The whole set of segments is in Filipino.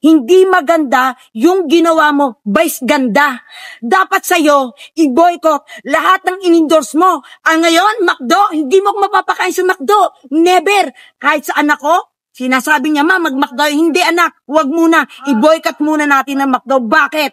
hindi maganda yung ginawa mo, vice ganda. Dapat sa'yo, i-boycott lahat ng in-endorse mo. Ngayon, McDo, hindi mo mapapakain sa McDo. Never. Kahit sa anak ko, sinasabi niya, ma, mag-McDo. Hindi anak, wag muna. I-boycott muna natin ang McDo. Bakit?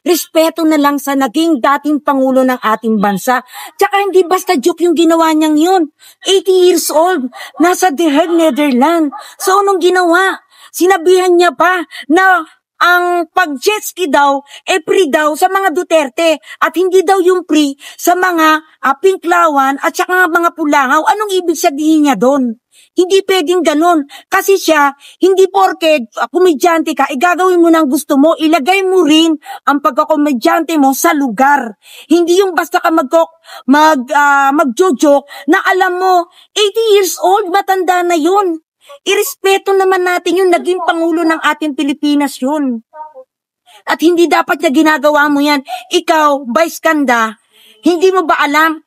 Respeto na lang sa naging dating Pangulo ng ating bansa. Tsaka hindi basta joke yung ginawa niyang yun. 80 years old, nasa The Hague, Netherlands. So, anong ginawa? Sinabihan niya pa na ang pag-jet ski daw, free daw sa mga Duterte at hindi daw yung free sa mga Pinklawan at saka mga Pulangaw. Anong ibig sabihin niya doon? Hindi pwedeng ganun. Kasi siya, hindi porke komedyante ka, gagawin mo ng gusto mo, ilagay mo rin ang pagkakomedyante mo sa lugar. Hindi yung basta ka mag-joke na alam mo, 80 years old, matanda na yun. Irespeto naman natin yung naging Pangulo ng ating Pilipinas yun. At hindi dapat na ginagawa mo yan. Ikaw, Vice Ganda, hindi mo ba alam?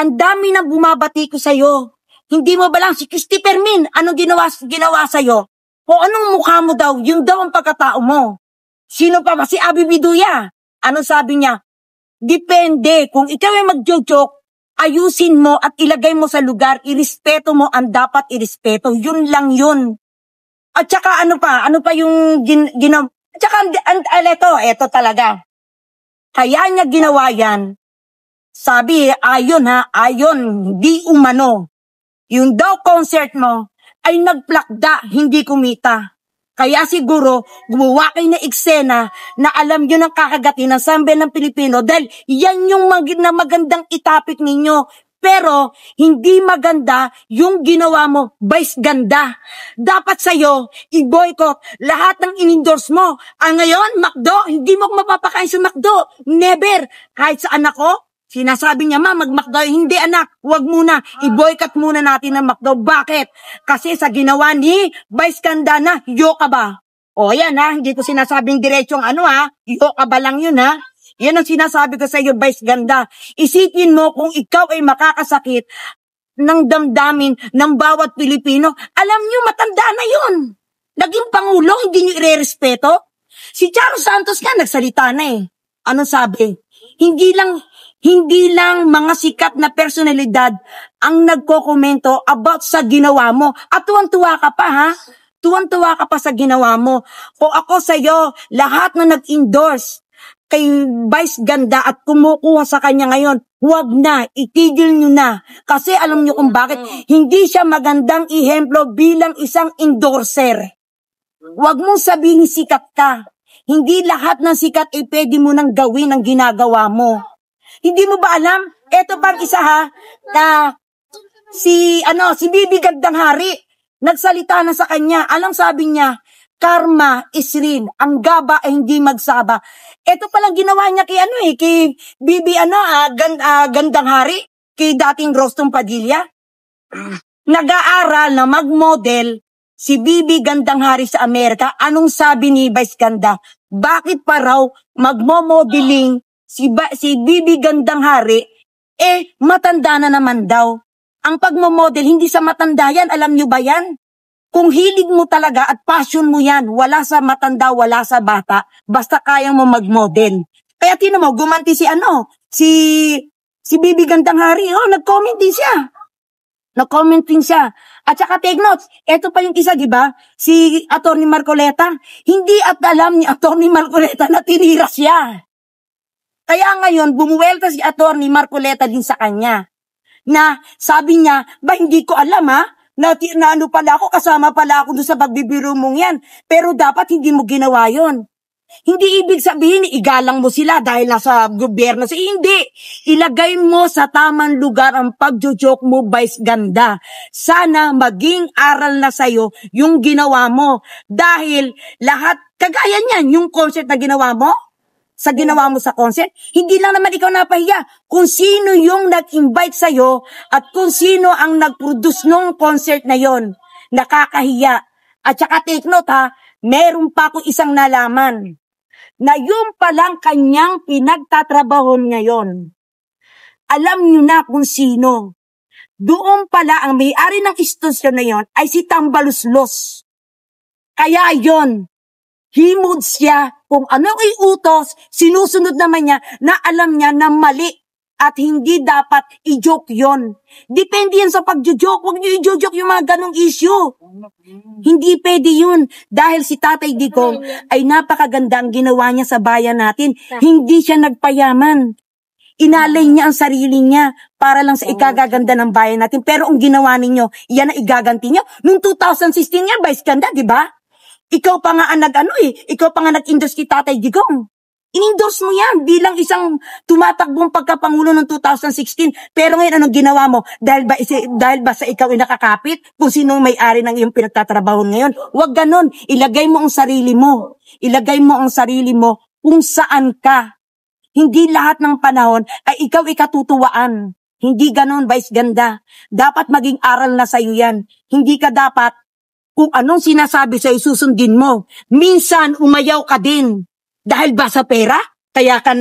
Ang dami na bumabati ko sa'yo. Hindi mo ba lang si Christy Fermin, anong ginawa sa'yo? O anong mukha mo daw? Yung daw ang pagkatao mo. Sino pa ba? Si Abby Biduya. Anong sabi niya? Depende. Kung ikaw ay mag-joke, ayusin mo at ilagay mo sa lugar, irespeto mo ang dapat irespeto. Yun lang yun. At saka ano pa yung ginawa? At saka eto talaga. Kaya niya ginawa yan. Sabi, ayon, hindi umano. Yung daw concert mo ay nagplakda, hindi kumita. Kaya siguro, gumawa kayo na eksena na alam nyo ng kakagatin ng sambayan ng Pilipino dahil yan yung magandang itapik ninyo. Pero, hindi maganda yung ginawa mo, Vice Ganda. Dapat sa'yo, i-boycott lahat ng in-endorse mo. Ngayon, McDo, hindi mo mapapakain sa McDo. Never. Kahit sa anak ko, sinasabi niya, ma, mag-McDo. Hindi anak, wag muna. I-boycott muna natin ang McDo. Bakit? Kasi sa ginawa ni Vice Ganda na, yoka ba? O yan ha, hindi ko sinasabing diretsong yoka ba lang yun ha. Yan ang sinasabi ko sa iyo, Vice Ganda. Isipin mo kung ikaw ay makakasakit ng damdamin ng bawat Pilipino. Alam niyo, matanda na yun. Naging Pangulo, hindi niyo irerespeto. Si Charo Santos nga, nagsalita na eh. Anong sabi? Hindi lang mga sikat na personalidad ang nagkokomento about sa ginawa mo. At tuwang-tuwa ka pa ha? Tuwang-tuwa ka pa sa ginawa mo. Kung ako sa'yo, lahat na nag-endorse kay Vice Ganda at kumukuha sa kanya ngayon, huwag na, itigil nyo na. Kasi alam nyo kung bakit, hindi siya magandang ihemplo bilang isang endorser. Huwag mong sabihin sikat ka. Hindi lahat ng sikat ay pwede mo nang gawin ang ginagawa mo. Hindi mo ba alam? Eto pang isa ha, na si Bibi Gandang Hari, nagsalita na sa kanya. Alam sabi niya, karma is real. Ang gaba ay hindi magsaba. Ito palang ginawa niya kay Bibi Gandang Hari, kay dating Rostom Padilla. Nag-aaral na mag-model si Bibi Gandang Hari sa Amerika. Anong sabi ni Vice Ganda? Bakit pa raw magmo-modeling si Bibi Gandang Hari, matanda na naman daw. Ang pagmo-model, hindi sa matanda yan. Alam nyo ba yan? Kung hilig mo talaga at passion mo yan, wala sa matanda, wala sa bata, basta kaya mo mag-model. Kaya tinan mo, gumanti si Bibi Gandang Hari, nag-comment din siya. Nag-comment din siya. At saka take notes, eto pa yung isa, di ba? Si Atty. Marcoleta, hindi at alam ni Atty. Marcoleta na tinira siya. Kaya ngayon, bumuwelta si Atty. Marcoleta din sa kanya. Na sabi niya, hindi ko alam na pala ako, kasama pala ako doon sa pagbibiro mong yan. Pero dapat hindi mo ginawa yon. Hindi ibig sabihin, igalang mo sila dahil nasa gobyerno. Hindi. Ilagay mo sa tamang lugar ang pagjojoke mo, Vice Ganda. Sana maging aral na sa'yo yung ginawa mo. Dahil lahat, kagaya niyan, yung concert na ginawa mo, sa concert, hindi lang naman ikaw napahiya. Kung sino yung nag-invite sa'yo at kung sino ang nag-produce ng concert na yon, nakakahiya. At saka take note meron pa akong isang nalaman na yung palang kanyang pinagtatrabahon ngayon. Alam nyo na kung sino. Doon pala ang may-ari ng istasyon na yon ay si Tambaluslos. Kaya yon, himod siya kung anong iutos, sinusunod naman niya na alam niya na mali at hindi dapat i-joke yon. Depende yan sa pag-joke. Huwag niyo i-joke yung mga ganong issue. Hindi pwede yun. Dahil si Tatay Digong ay napakaganda ang ginawa niya sa bayan natin. Hindi siya nagpayaman. Inalay niya ang sarili niya para lang sa ikagaganda ng bayan natin. Pero ang ginawa ninyo, yan ang igaganti niyo. Noong 2016 yan, Vice Ganda, di ba? Ikaw pa nga ang ikaw pa nga nag-endorse kay Tatay Digong. In-endorse mo yan bilang isang tumatakbong pagkapangulo ng 2016. Pero ngayon, anong ginawa mo? Dahil ba sa ikaw ay nakakapit? Kung sino may-ari ng iyong pinagtatrabaho ngayon? Huwag ganon. Ilagay mo ang sarili mo. Ilagay mo ang sarili mo kung saan ka. Hindi lahat ng panahon ay ikaw ikatutuwaan. Hindi ganon, Vice Ganda. Dapat maging aral na sa'yo yan. Hindi ka dapat kung anong sinasabi sa'yo susundin mo. Minsan, umayaw ka din. Dahil ba sa pera? Kaya ka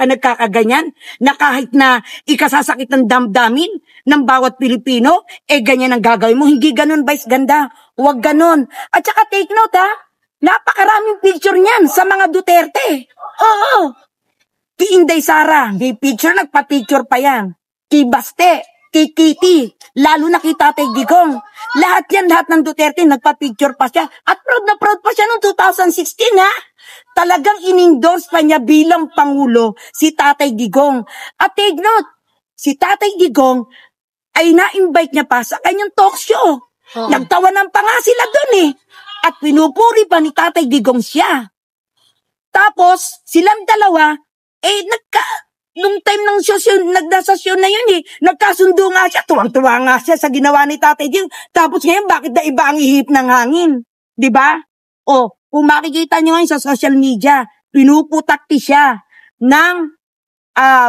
nagkakaganyan? Na kahit na ikasasakit ng damdamin ng bawat Pilipino, ganyan ang gagawin mo. Hindi ganon, Vice Ganda. Huwag ganon. At saka take note, ha? Napakaraming picture niyan sa mga Duterte. Oo. Kay Inday Sara, may picture, nagpa-picture pa yan. Kay Baste, kay Kitty, lalo na kay Tatay Digong. Lahat ng Duterte, nagpa-picture pa siya. At proud na proud pa siya noong 2016, ha? Talagang in-endorse pa niya bilang Pangulo si Tatay Digong. At take note, si Tatay Digong ay na-invite niya pa sa kanyang talk show. Nagtawanan pa nga sila doon At pinupuri pa ni Tatay Digong siya. Tapos, silang dalawa, nung time ng nagdasasyon na yun nagkasundo nga siya, tuwang-tuwa nga siya sa ginawa ni Tatay Digong. Tapos ngayon, bakit na iba ang ihip ng hangin? Diba? Kung makikita nyo ngayon sa social media, pinuputakti siya ng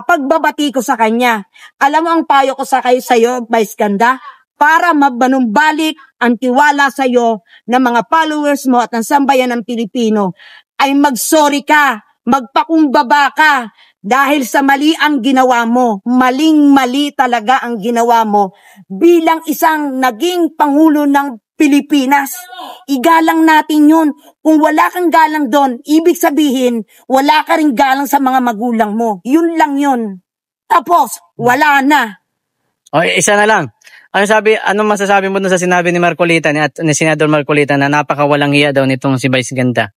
pagbabati ko sa kanya. Alam mo ang payo ko sa'yo, Vice Ganda? Para mabanumbalik ang tiwala sa'yo ng mga followers mo at ng sambayan ng Pilipino, ay mag-sorry ka, magpakumbaba ka, dahil sa mali ang ginawa mo, maling-mali talaga ang ginawa mo, bilang isang naging Pangulo ng Pilipinas. Igalang natin yun. Kung wala kang galang doon, ibig sabihin, wala ka rin galang sa mga magulang mo. Yun lang yun. Tapos, wala na. Okay, isa na lang. Ano masasabi mo dun sa sinabi ni Marcolita, ni Senador Marcolita, na napakawalang hiya daw nitong si Vice Ganda?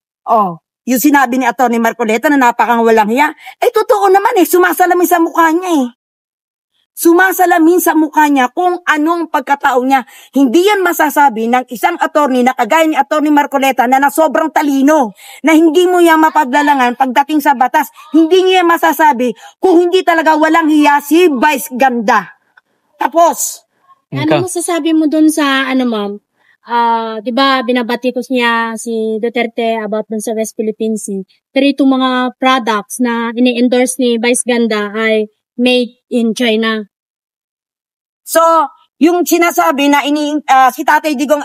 Yung sinabi ni Atty. Marcolita na napakawalang hiya, totoo naman sumasalamin sa mukha niya Sumasalamin sa mukha niya kung anong pagkatao niya. Hindi yan masasabi ng isang attorney na kagaya ni Atty. Marcolita na sobrang talino, na hindi mo yan mapaglalangan pagdating sa batas. Hindi niya masasabi kung hindi talaga walang hiya si Vice Ganda. Tapos, ano masasabi mo dun sa, ma'am? Di ba binabatikos niya si Duterte about dun sa West Philippine Sea. Pero itong mga products na ini-endorse ni Vice Ganda ay made in China. So, yung sinasabi na si Tatay Digong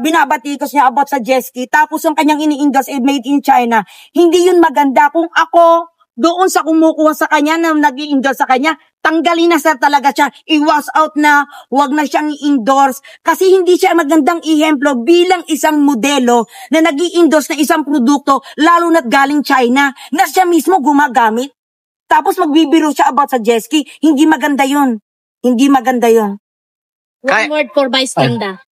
binabatikos niya about sa jet ski, tapos yung kanyang ini-endorse made in China, hindi yun maganda. Kung ako doon sa kumukuha sa kanya na nag-i-endorse sa kanya, tanggalin na talaga siya, i-wash out na, wag na siyang i-endorse, kasi hindi siya magandang ihemplo bilang isang modelo na nag-i-endorse na isang produkto, lalo na't galing China, na siya mismo gumagamit. Tapos magbibiro siya about sa jet ski, hindi maganda yun. Hindi maganda yun. One word for Vice Ganda.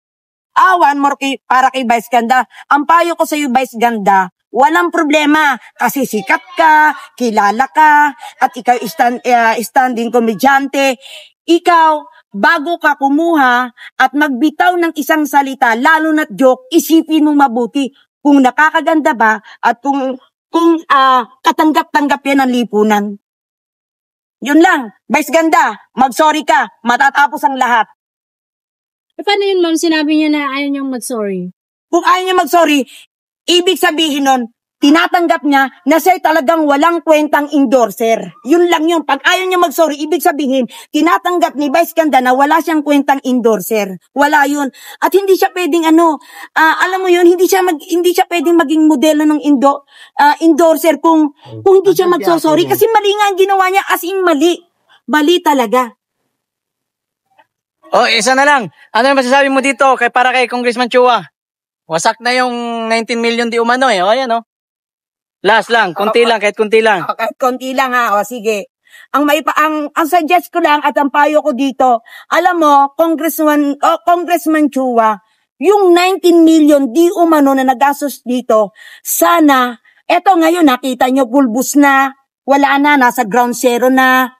One more para kay Vice Ganda. Ang payo ko sa iyo, Vice Ganda, walang problema kasi sikat ka, kilala ka, at ikaw standing komedyante. Ikaw, bago ka kumuha at magbitaw ng isang salita, lalo na't joke, isipin mo mabuti kung nakakaganda ba at kung katanggap-tanggap yan ang lipunan. Yun lang. Vice Ganda, mag-sorry ka, matatapos ang lahat. Paano yun, ma'am? Sinabi niya na ayaw niyang mag-sorry. Kung ayaw niya mag-sorry, ibig sabihin nun, tinatanggap niya na siya talagang walang kwentang endorser. Yun lang yun. Pag ayaw niya mag-sorry, ibig sabihin, tinatanggap ni Vice Ganda na wala siyang kwentang endorser. Wala yun. At hindi siya pwedeng alam mo yun, hindi siya pwedeng maging modelo ng endorser kung hindi siya mag-sorry. Kasi mali nga ang ginawa niya, as in mali. Mali talaga. Isa na lang. Ano yung masasabi mo dito para kay Congressman Chua? Wasak na yung 19 million di umano eh. O, ayan o. Last lang, konti lang, kahit konti lang. Kahit konti lang ha, o sige. Ang suggest ko lang at ang payo ko dito, alam mo, Congressman Chua, yung 19 million di umano na nagastos dito, sana, eto ngayon nakita nyo, bulbus na, wala na, nasa ground zero na.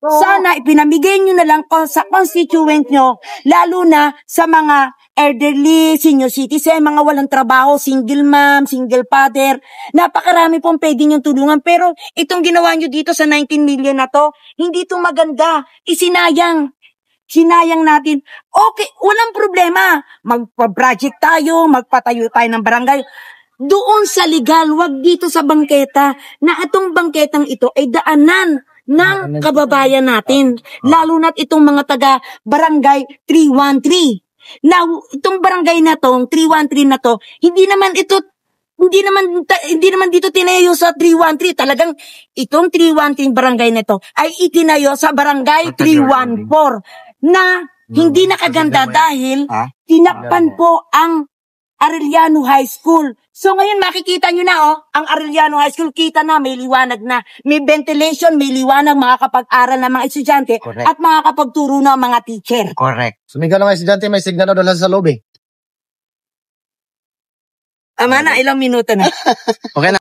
Sana ipinamigay nyo na lang sa constituent nyo, lalo na sa mga elderly, senior citizen, mga walang trabaho, single mom, single father. Napakarami pong pwede nyo tulungan. Pero itong ginawa nyo dito sa 19 million na to, hindi ito maganda. Isinayang. Sinayang natin. Okay, walang problema. Magpa-project tayo, magpatayo tayo ng barangay. Doon sa legal, wag dito sa bangketa, na itong bangketang ito ay daanan ng kababayan natin. Lalo na't itong mga taga barangay 313. Now, itong barangay na to, 313 na to, hindi naman dito tinayo sa 313. Talagang itong 313 barangay na to ay itinayo sa barangay 314 na hindi nakaganda dahil tinakpan po ang Arellano High School. So ngayon makikita nyo na ang Arellano High School, kita na, may liwanag na. May ventilation, may liwanag, makakapag-aral ng mga estudyante. Correct. At makakapagturo ng mga teacher. Correct. Sumigaw ng mga estudyante, may signal na doon sa lobby. Ama na, ilang minuto na. Okay na.